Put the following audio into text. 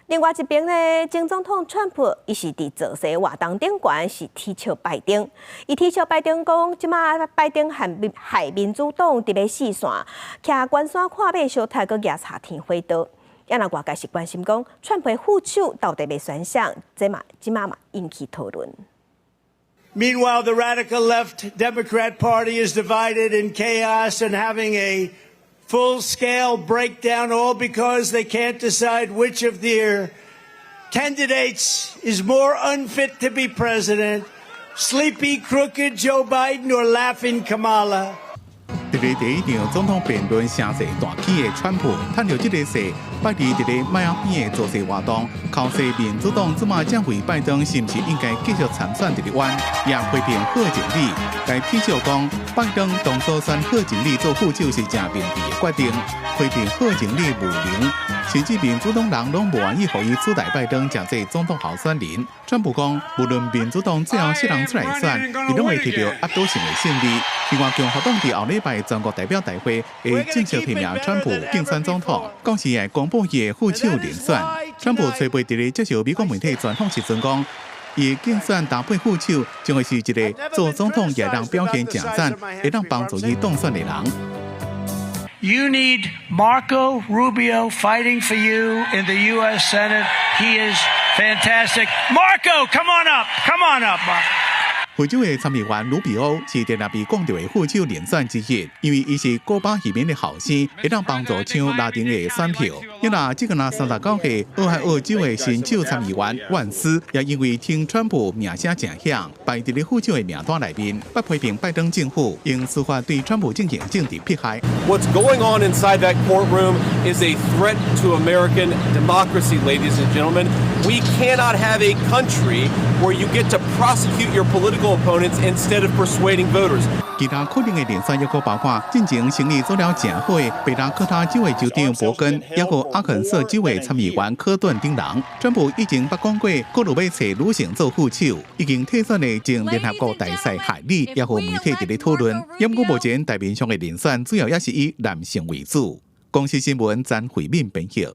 另外一边呢，前总统川普伊是伫造势活动顶悬是踢笑拜登，伊踢笑拜登讲，即马拜登害民主党伫咧四线，徛关山看马小太阁举查天火刀。也若外界是关心讲，川普副手到底要选啥，即马引起讨论。Meanwhile, the radical left Democrat Party is divided in chaos and having a full-scale breakdown, all because they can't decide which of their candidates is more unfit to be president, sleepy, crooked Joe Biden or laughing Kamala. 伫咧第一场总统辩论声势大起的川普，趁着这个势，摆伫咧迈阿密的造势活动，考试民主党即马将为拜登是毋是应该继续参选伫咧湾，也批评贺锦丽，该批笑讲拜登当初选贺锦丽做副手是正明智的决定，批评贺锦丽无能，甚至民主党人拢无愿意予伊取代拜登成做总统候选人。川普讲，无论民主党最后谁人出来选，伊拢会摕到压倒性的胜利。另外，共和党伫后礼拜全国代表大会会正式提名川普竞选总统，讲是会公布伊的副手人选。川普吹背伫咧接受美国媒体专访时阵讲，伊的竞选搭配副手将会是一个做总统也让表现正赞，会让帮助伊当选的人。You need Marco Rubio fighting for you in the U.S. Senate. He is fantastic. Marco, come on up. Come on up, Marco. 非洲的参议员卢比欧是定立被讲到的副手人选之一，因为伊是古巴移民的后生，会当帮助抢拉丁的选票。因若这个39岁俄亥俄州的新州参议员万斯，也因为听川普名声正响，排伫咧副手的名单内面，不批评拜登政府用司法对川普进行政治迫害。What's going on inside that courtroom is a threat to American democracy, ladies and gentlemen. We cannot have a country where you get to prosecute your political opponents instead of persuading voters. 其他可能的连选也可包括进前生意做了正好的北达科他州的州长伯根，也有阿肯色州的参议员科顿等人。川普已经捌讲过，各路要找女性做副手，已经退选的前联合国大使海利也和媒体伫咧讨论。不过目前台面上的连选主要也是以男性为主。公司新闻詹慧敏编辑。